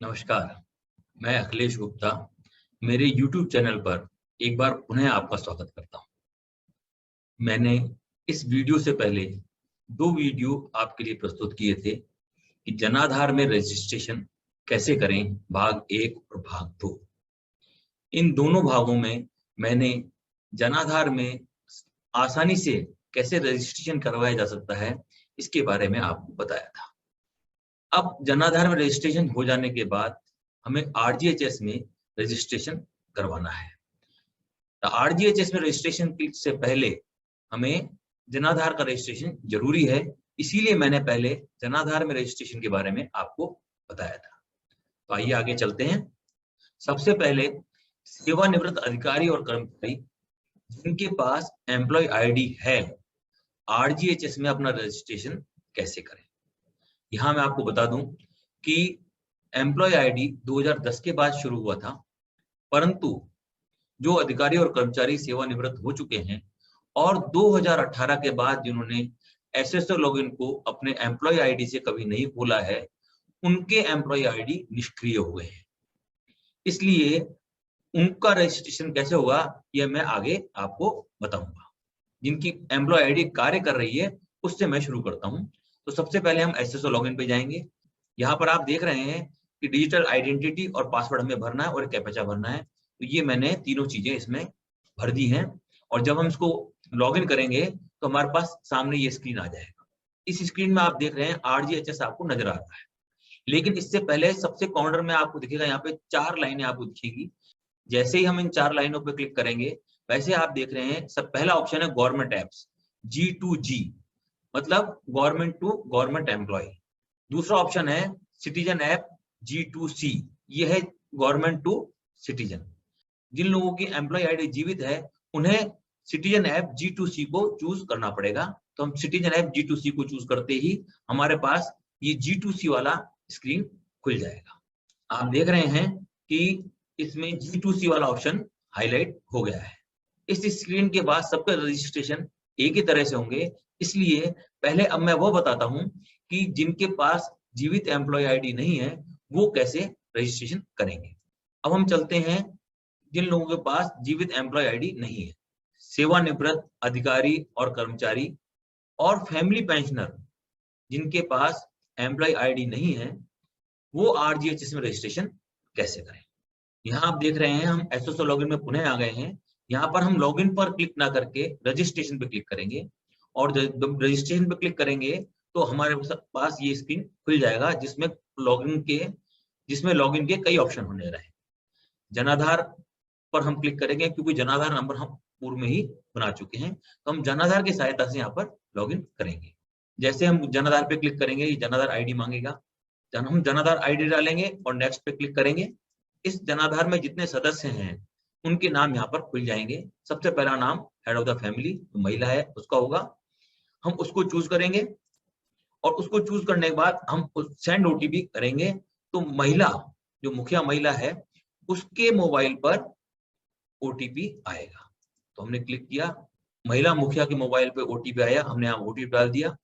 नमस्कार, मैं अखिलेश गुप्ता मेरे YouTube चैनल पर एक बार पुनः आपका स्वागत करता हूं। मैंने इस वीडियो से पहले 2 वीडियो आपके लिए प्रस्तुत किए थे कि जनाधार में रजिस्ट्रेशन कैसे करें, भाग 1 और भाग 2। इन दोनों भागों में मैंने जनाधार में आसानी से कैसे रजिस्ट्रेशन करवाया जा सकता है, इसके बारे में आपको बताया था। अब जनाधार में रजिस्ट्रेशन हो जाने के बाद हमें आरजीएचएस में रजिस्ट्रेशन करवाना है। तो आरजीएचएस में रजिस्ट्रेशन से पहले हमें जनाधार का रजिस्ट्रेशन जरूरी है, इसीलिए मैंने पहले जनाधार में रजिस्ट्रेशन के बारे में आपको बताया था। तो आइए आगे चलते हैं। सबसे पहले सेवानिवृत्त अधिकारी और कर्मचारी जिनके पास एम्प्लॉय आईडी है, आरजीएचएस में अपना रजिस्ट्रेशन कैसे करें। यहाँ मैं आपको बता दूं कि एम्प्लॉय आईडी 2010 के बाद शुरू हुआ था, परंतु जो अधिकारी और कर्मचारी सेवानिवृत्त हो चुके हैं और 2018 के बाद जिन्होंने एसएसओ लॉगिन को अपने एम्प्लॉय आईडी से कभी नहीं खोला है, उनके एम्प्लॉय आईडी निष्क्रिय हो गए हैं। इसलिए उनका रजिस्ट्रेशन कैसे होगा यह मैं आगे आपको बताऊंगा। जिनकी एम्प्लॉय आईडी कार्य कर रही है उससे मैं शुरू करता हूं। तो सबसे पहले हम एसएसओ लॉगिन पे जाएंगे। यहाँ पर आप देख रहे हैं कि डिजिटल आइडेंटिटी और पासवर्ड हमें भरना है और कैप्चा भरना है। तो ये मैंने तीनों चीजें इसमें भर दी हैं और जब हम इसको लॉगिन करेंगे तो हमारे पास सामने ये स्क्रीन आ जाएगा। इस स्क्रीन में आप देख रहे हैं आरजीएचएस आपको नजर आ रहा है, लेकिन इससे पहले सबसे कॉर्नर में आपको दिखेगा, यहाँ पे 4 लाइनें आपको दिखेगी। जैसे ही हम इन 4 लाइनों पर क्लिक करेंगे वैसे आप देख रहे हैं सब पहला ऑप्शन है गवर्नमेंट एप्स, G2G मतलब गवर्नमेंट टू गवर्नमेंट एम्प्लॉय। दूसरा ऑप्शन है सिटीजन ऐप G2C, ये है गवर्नमेंट टू सिटीजन। जिन लोगों की एम्प्लॉय आईडी जीवित है उन्हें सिटीजन ऐप G2C को चूज करना पड़ेगा। तो हम सिटीजन ऐप G2C को चूज करते ही हमारे पास ये G2C वाला स्क्रीन खुल जाएगा। आप देख रहे हैं कि इसमें G2C वाला ऑप्शन हाईलाइट हो गया है। इस स्क्रीन के बाद सबका रजिस्ट्रेशन एक ही तरह से होंगे, इसलिए पहले अब मैं वो बताता हूं कि जिनके पास जीवित एम्प्लॉय आईडी नहीं है वो कैसे रजिस्ट्रेशन करेंगे। अब हम चलते हैं जिन लोगों के पास जीवित एम्प्लॉय आईडी नहीं है, सेवानिवृत्त अधिकारी और कर्मचारी और फैमिली पेंशनर जिनके पास एम्प्लॉय आईडी नहीं है, वो आरजीएचएस में रजिस्ट्रेशन कैसे करें। यहाँ आप देख रहे हैं हम एसएसओ लॉगिन में पुनः आ गए हैं। यहाँ पर हम लॉगिन पर क्लिक ना करके रजिस्ट्रेशन पे क्लिक करेंगे और जब रजिस्ट्रेशन पे क्लिक करेंगे तो हमारे पास ये स्क्रीन खुल जाएगा जिसमें लॉगिन के कई ऑप्शन होने रहे। जनाधार पर हम क्लिक करेंगे क्योंकि जनाधार नंबर हम पूर्व में ही बना चुके हैं, तो हम जनाधार की सहायता से यहाँ पर लॉगिन करेंगे। जैसे हम जनाधार पे क्लिक करेंगे ये जनाधार आईडी मांगेगा, हम जनाधार आईडी डालेंगे और नेक्स्ट पे क्लिक करेंगे। इस जनाधार में जितने सदस्य हैं उनके नाम यहाँ पर खुल जाएंगे। सबसे पहला नाम हेड ऑफ द फैमिली, तो महिला है उसका होगा, हम उसको चूज करेंगे और उसको चूज करने के बाद हम सेंड ओटीपी करेंगे। तो महिला जो मुखिया महिला है उसके मोबाइल पर ओटीपी आएगा। तो हमने क्लिक किया, महिला मुखिया के मोबाइल पे ओटीपी आया, हमने यहाँ ओटीपी डाल दिया,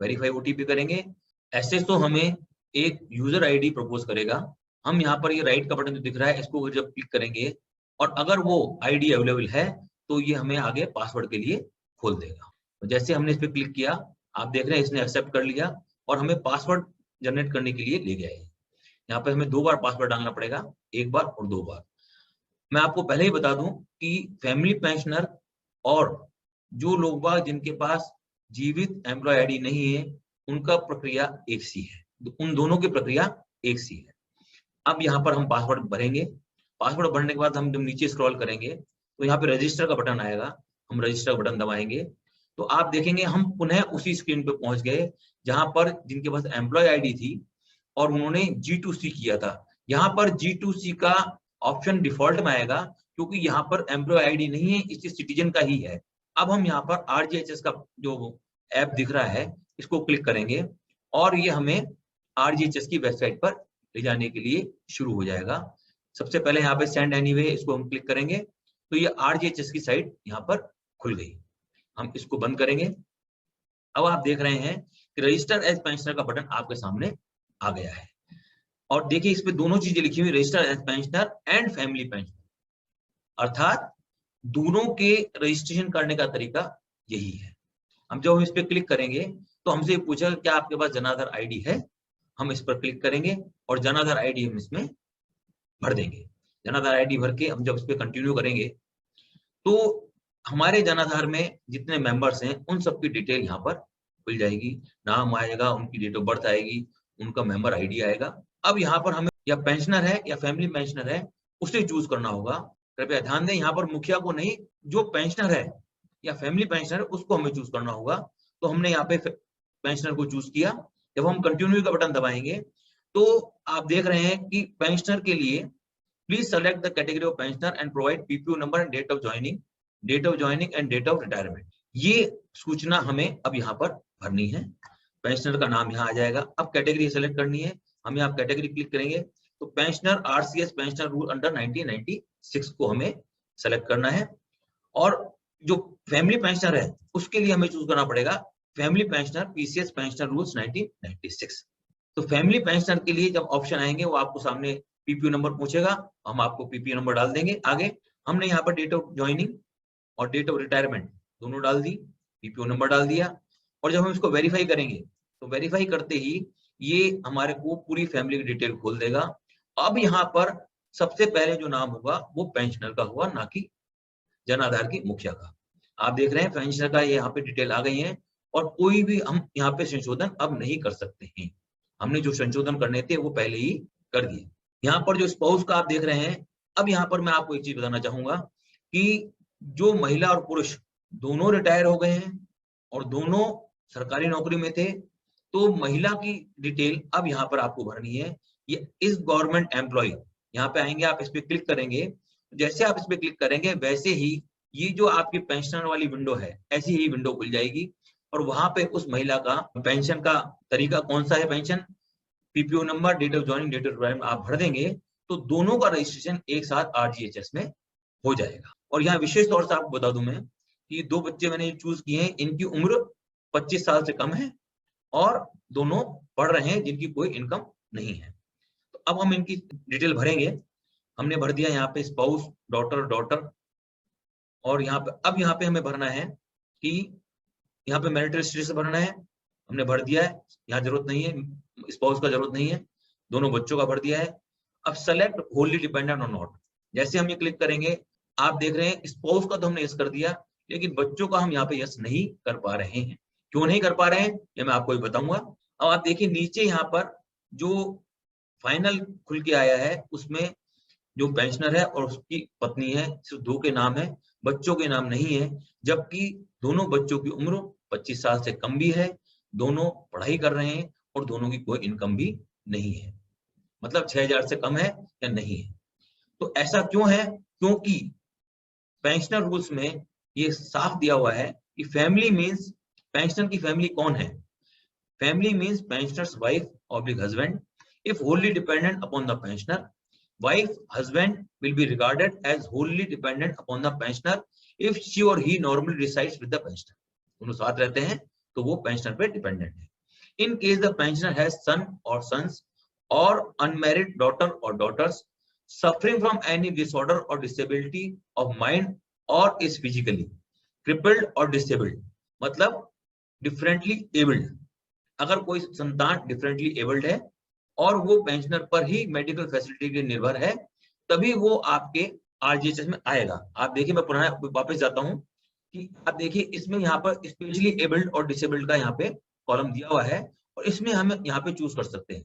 वेरीफाई ओटीपी करेंगे। ऐसे तो हमें एक यूजर आईडी प्रपोज करेगा। हम यहाँ पर ये राइट का बटन जो दिख रहा है इसको जब क्लिक करेंगे और अगर वो आईडी अवेलेबल है तो ये हमें आगे पासवर्ड के लिए खोल देगा। तो जैसे हमने इस पर क्लिक किया आप देख रहे हैं इसने एक्सेप्ट कर लिया और हमें पासवर्ड जनरेट करने के लिए ले गया है। यहाँ पे हमें 2 बार पासवर्ड डालना पड़ेगा, 1 बार और 2 बार। मैं आपको पहले ही बता दूं कि फैमिली पेंशनर और जो लोग जिनके पास जीवित एम्प्लॉय आईडी नहीं है उनका प्रक्रिया एक सी है, उन दोनों की प्रक्रिया एक सी है। अब यहाँ पर हम पासवर्ड भरेंगे। पासवर्ड भरने के बाद हम जब नीचे स्क्रॉल करेंगे तो यहाँ पे रजिस्टर का बटन आएगा, हम रजिस्टर का बटन दबाएंगे तो आप देखेंगे हम पुनः उसी स्क्रीन पे पहुंच गए जहां पर जिनके पास एम्प्लॉय आईडी थी और उन्होंने G2C किया था। यहाँ पर G2C का ऑप्शन डिफॉल्ट में आएगा क्योंकि यहाँ पर एम्प्लॉय आईडी नहीं है, इससे सिटीजन का ही है। अब हम यहाँ पर आरजीएचएस का जो ऐप दिख रहा है इसको क्लिक करेंगे और ये हमें आरजीएचएस की वेबसाइट पर ले जाने के लिए शुरू हो जाएगा। सबसे पहले यहाँ पे सेंड एनीवे इसको हम क्लिक करेंगे तो ये आरजीएचएस की साइट यहाँ पर खुल गई। हम इसको बंद करेंगे। अब आप देख रहे हैं कि रजिस्टर एज पेंशनर का बटन आपके सामने आ गया है। और देखिए इस पे दोनों चीजें लिखी हुई, register as pensioner and family pensioner, अर्थात दोनों के रजिस्ट्रेशन करने का तरीका यही है। हम जब हम इस पे क्लिक करेंगे तो हमसे पूछेगा क्या आपके पास जन आधार आईडी है, हम इस पर क्लिक करेंगे और जन आधार आईडी हम इसमें भर देंगे। जन आधार आईडी भर के हम जब इस पे कंटिन्यू करेंगे तो हमारे जन आधार में जितने मेंबर्स हैं उन सबकी डिटेल यहाँ पर खुल जाएगी, नाम आएगा, उनकी डेट ऑफ बर्थ आएगी, उनका मेंबर आईडी आएगा। अब यहाँ पर हमें या पेंशनर है या फैमिली पेंशनर है उसे चूज करना होगा। कृपया ध्यान दें, यहाँ पर मुखिया को नहीं, जो पेंशनर है या फैमिली पेंशनर उसको हमें चूज करना होगा। तो हमने यहाँ पे पेंशनर को चूज किया। जब हम कंटिन्यू का बटन दबाएंगे तो आप देख रहे हैं कि पेंशनर के लिए please select the category of pensioner and provide PPO number and date of joining and date of retirement. ये सूचना हमें अब यहाँ पर भरनी है। पेंशनर का नाम यहाँ आ जाएगा। अब कैटेगरी सेलेक्ट करनी है, हम यहाँ कैटेगरी क्लिक करेंगे तो pensioner RCS pensioner rule under 1996 को हमें सेलेक्ट करना है। और जो फैमिली पेंशनर है उसके लिए हमें चूज करना पड़ेगा family pensioner PCS pensioner rules 1996। तो फैमिली पेंशनर के लिए जब ऑप्शन आएंगे वो आपको सामने पीपीओ नंबर पूछेगा, हम आपको पीपीओ नंबर डाल देंगे। आगे हमने यहाँ पर डेट ऑफ ज्वाइनिंग और डेट ऑफ रिटायरमेंट दोनों डाल दी, पीपीओ नंबर डाल दिया। और जब हम इसको वेरीफाई करेंगे तो वेरीफाई करते ही ये हमारे को पूरी फैमिली की डिटेल खोल देगा। अब यहाँ पर सबसे पहले जो नाम होगा वो पेंशनर का होगा, ना कि जन आधार की मुखिया का। आप देख रहे हैं पेंशनर का यहाँ पे डिटेल आ गई है और कोई भी हम यहाँ पे संशोधन अब नहीं कर सकते हैं। हमने जो संशोधन करने थे वो पहले ही कर दिए। यहाँ पर जो स्पाउस का आप देख रहे हैं, अब यहाँ पर मैं आपको एक चीज बताना चाहूंगा कि जो महिला और पुरुष दोनों रिटायर हो गए हैं और दोनों सरकारी नौकरी में थे, तो महिला की डिटेल अब यहाँ पर आपको भरनी है। ये इस गवर्नमेंट एम्प्लॉय, यहाँ पे आएंगे, आप इस पे क्लिक करेंगे, जैसे आप इस पे क्लिक करेंगे वैसे ही ये जो आपकी पेंशनर वाली विंडो है ऐसी ही विंडो खुल जाएगी और वहां पे उस महिला का पेंशन का तरीका कौन सा है, pension, PPO number, date of joining, date of retirement आप भर देंगे तो दोनों का रजिस्ट्रेशन एक साथ आरजीएचएस में हो जाएगा। और यहाँ विशेष तौर से आपको बता दूं मैं कि दो बच्चे मैंने चूज किए हैं, इनकी उम्र 25 साल से कम है और दोनों पढ़ रहे हैं जिनकी कोई इनकम नहीं है। तो अब हम इनकी डिटेल भरेंगे। हमने भर दिया यहाँ पे स्पाउस, डॉटर और यहाँ पे अब यहाँ पे हमें भरना है कि यहाँ पे मैरिटल स्टेटस भरना है, हमने भर दिया है, यहाँ जरूरत नहीं है, स्पाउस का जरूरत नहीं है, दोनों बच्चों का भर दिया है। अब सेलेक्ट होली डिपेंडेंट और नॉट, जैसे हम ये क्लिक करेंगे आप देख रहे हैं स्पाउस का तो हमने यस कर दिया लेकिन बच्चों का हम यहाँ पे यस नहीं कर पा रहे हैं। क्यों नहीं कर पा रहे हैं ये मैं आपको बताऊंगा। अब आप देखिए नीचे यहाँ पर जो फाइनल खुल के आया है उसमें जो पेंशनर है और उसकी पत्नी है सिर्फ दो के नाम है, बच्चों के नाम नहीं है, जबकि दोनों बच्चों की उम्र 25 साल से कम भी है, दोनों पढ़ाई कर रहे हैं और दोनों की कोई इनकम भी नहीं है, मतलब 6000 से कम है या नहीं है। तो ऐसा क्यों है? क्योंकि पेंशनर रूल्स में ये साफ दिया हुआ है कि फैमिली मींस, पेंशनर की फैमिली कौन है? फैमिली मींस पेंशनर्स वाइफ और husband. If wholly dependent upon the pensioner, wife husband will be regarded as wholly dependent upon the pensioner if she or he normally resides with the pensioner. दोनों साथ रहते हैं तो वो pensioner पे dependent है। In case the pensioner has son or sons or unmarried daughter or daughters suffering from any disorder or disability of mind or is physically crippled or disabled, मतलब differently abled, अगर कोई संतान differently abled है और वो pensioner पर ही medical facility के निर्भर है तभी वो आपके आरजीएचएस में आएगा। आप देखिए मैं पुराना वापस जाता हूँ कि आप देखिए इसमें यहाँ पर स्पेशली एबल्ड और डिसेबल्ड का यहाँ पे कॉलम दिया हुआ है और इसमें हम यहाँ पे चूज कर सकते हैं।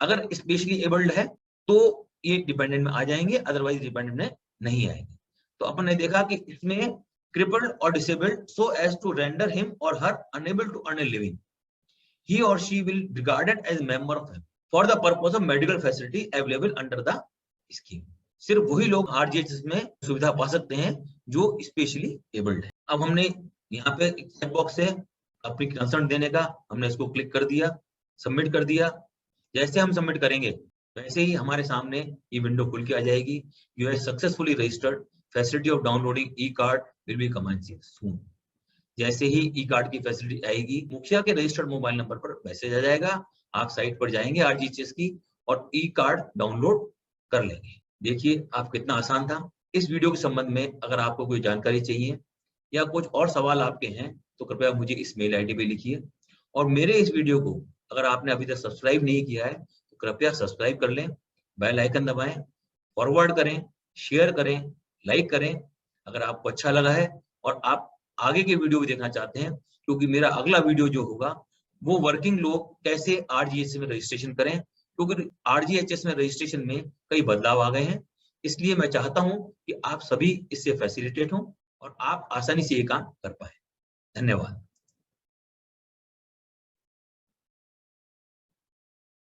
अगर स्पेशली एबल्ड है तो ये डिपेंडेंट में आ जाएंगे, अदरवाइज डिपेंडेंट में नहीं आएंगे। तो अपन ने देखा कि इसमें क्रिपल्ड और disabled so as to render him और her unable to earn a living, he or she will regarded as member of him for the purpose of medical facility available under the scheme. सिर्फ वही लोग RGHS में सुविधा पा सकते हैं जो स्पेशली एबल्ड है। अब हमने यहाँ पे एक चेक बॉक्स है अपनी कंसर्न देने का, हमने इसको क्लिक कर दिया, सबमिट कर दिया। जैसे हम सबमिट करेंगे वैसे ही हमारे सामने ये विंडो खुल के आ जाएगी। You have successfully registered, facility of downloading E card will be commencing soon. जैसे ही ई कार्ड की फैसिलिटी आएगी मुखिया के रजिस्टर्ड मोबाइल नंबर पर मैसेज आ जाएगा, आप साइट पर जाएंगे आरजीएचएस की और ई कार्ड डाउनलोड कर लेंगे। देखिए आप कितना आसान था। इस वीडियो के संबंध में अगर आपको कोई जानकारी चाहिए या कुछ और सवाल आपके हैं तो कृपया मुझे इस मेल आईडी पे लिखिए। और मेरे इस वीडियो को अगर आपने अभी तक सब्सक्राइब नहीं किया है तो कृपया सब्सक्राइब कर लें, बेल आइकन दबाएं, फॉरवर्ड करें, शेयर करें, लाइक करें अगर आपको अच्छा लगा है और आप आगे के वीडियो भी देखना चाहते हैं, क्योंकि मेरा अगला वीडियो जो होगा वो वर्किंग लोग कैसे आरजीएचएस में रजिस्ट्रेशन करें, क्योंकि आरजीएचएस में रजिस्ट्रेशन में कई बदलाव आ गए हैं। इसलिए मैं चाहता हूं कि आप सभी इससे फैसिलिटेट हों और आप आसानी से ये काम कर पाए। धन्यवाद।